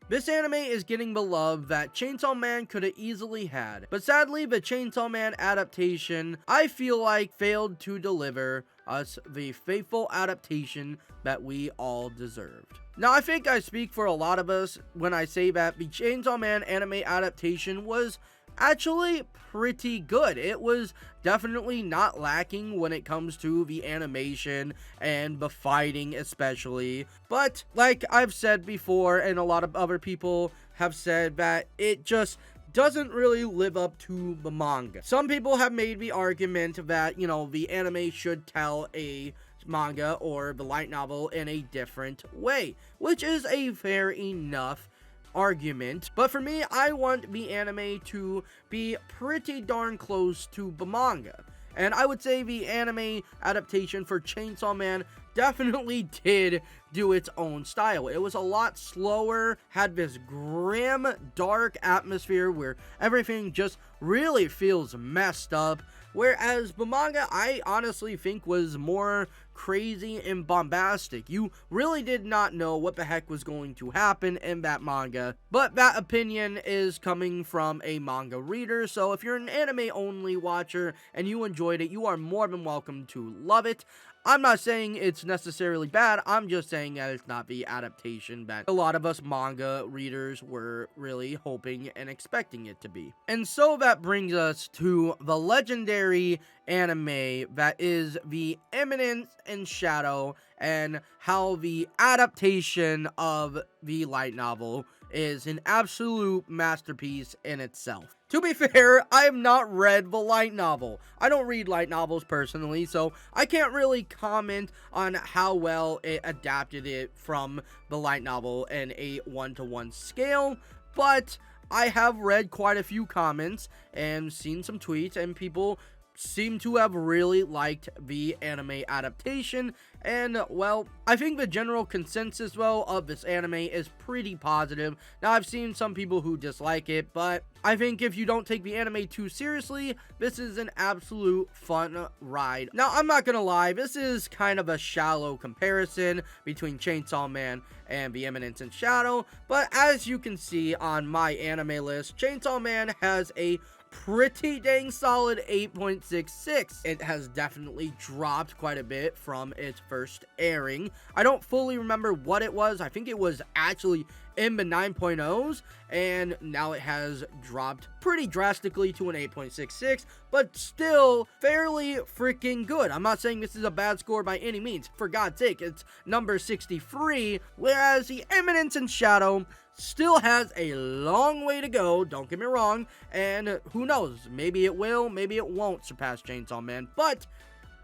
This anime is getting the love that Chainsaw Man could have easily had, but sadly the Chainsaw Man adaptation, I feel like, failed to deliver us the faithful adaptation that we all deserved. Now, I think I speak for a lot of us when I say that the Chainsaw Man anime adaptation was actually pretty good. It was definitely not lacking when it comes to the animation and the fighting especially, but like I've said before, and a lot of other people have said, that it just doesn't really live up to the manga. Some people have made the argument that, you know, the anime should tell a manga or the light novel in a different way, which is a fair enough argument, but for me, I want the anime to be pretty darn close to the manga, and I would say the anime adaptation for Chainsaw Man definitely did do its own style. It was a lot slower, had this grim, dark atmosphere where everything just really feels messed up, whereas the manga, I honestly think, was more crazy and bombastic. You really did not know what the heck was going to happen in that manga, but that opinion is coming from a manga reader, so if you're an anime only watcher and you enjoyed it, you are more than welcome to love it. I'm not saying it's necessarily bad, I'm just saying that it's not the adaptation that a lot of us manga readers were really hoping and expecting it to be. And so that brings us to the legendary anime that is the Eminence in Shadow, and how the adaptation of the light novel is an absolute masterpiece in itself. To be fair, I have not read the light novel. I don't read light novels personally, so I can't really comment on how well it adapted it from the light novel in a 1-to-1 scale, but I have read quite a few comments and seen some tweets, and people seem to have really liked the anime adaptation, and well, I think the general consensus, well, of this anime is pretty positive. Now, I've seen some people who dislike it, but I think if you don't take the anime too seriously, this is an absolute fun ride. Now, I'm not gonna lie, this is kind of a shallow comparison between Chainsaw Man and the Eminence in Shadow, but as you can see on my anime list, Chainsaw Man has a pretty dang solid 8.66. It has definitely dropped quite a bit from its first airing. I don't fully remember what it was. I think it was actually in the 9.0s, and now it has dropped pretty drastically to an 8.66, but still fairly freaking good. I'm not saying this is a bad score by any means. For God's sake, it's number 63, whereas the Eminence in Shadow still has a long way to go, don't get me wrong, and who knows, maybe it will, maybe it won't surpass Chainsaw Man, but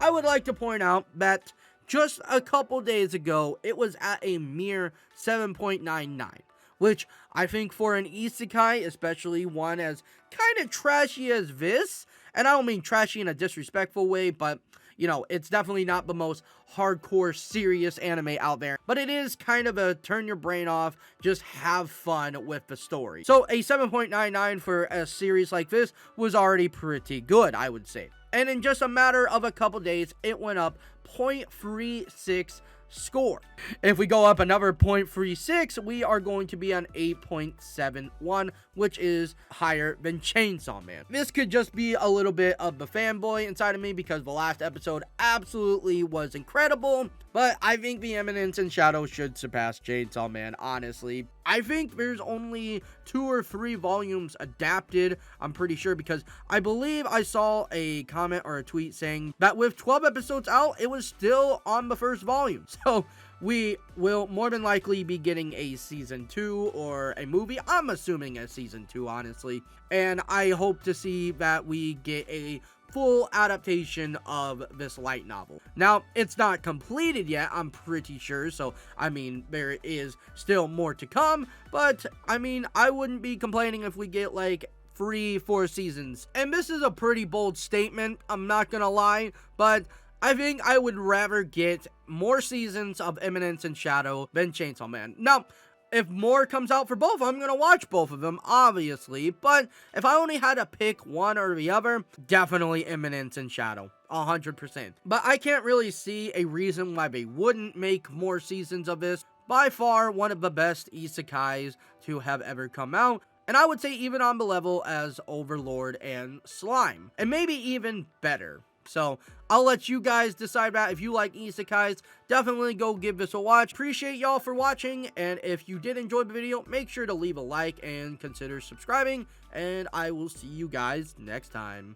I would like to point out that just a couple days ago, it was at a mere 7.99, which I think for an isekai, especially one as kind of trashy as this, and I don't mean trashy in a disrespectful way, but you know, it's definitely not the most hardcore, serious anime out there, but it is kind of a turn your brain off, just have fun with the story. So a 7.99 for a series like this was already pretty good, I would say. And in just a matter of a couple days, it went up 0.36 score. If we go up another 0.36, we are going to be on 8.71, which is higher than Chainsaw Man. This could just be a little bit of the fanboy inside of me because the last episode absolutely was incredible, but I think the Eminence in Shadow should surpass Chainsaw Man, honestly. I think there's only 2 or 3 volumes adapted, I'm pretty sure, because I believe I saw a comment or a tweet saying that with 12 episodes out, it was still on the first volume. So we will more than likely be getting a season 2 or a movie. I'm assuming a season 2, honestly. And I hope to see that we get a full adaptation of this light novel. Now, it's not completed yet, I'm pretty sure, so, I mean, there is still more to come, but, I mean, I wouldn't be complaining if we get, like, 3-4 seasons. And this is a pretty bold statement, I'm not gonna lie, but I think I would rather get more seasons of Eminence in Shadow than Chainsaw Man. Now, if more comes out for both, I'm gonna watch both of them, obviously, but if I only had to pick one or the other, definitely Eminence in Shadow, 100%. But I can't really see a reason why they wouldn't make more seasons of this, by far one of the best isekais to have ever come out. And I would say even on the level as Overlord and Slime. And maybe even better. So, I'll let you guys decide that. If you like isekais, definitely go give this a watch. Appreciate y'all for watching, and if you did enjoy the video, make sure to leave a like and consider subscribing, and I will see you guys next time.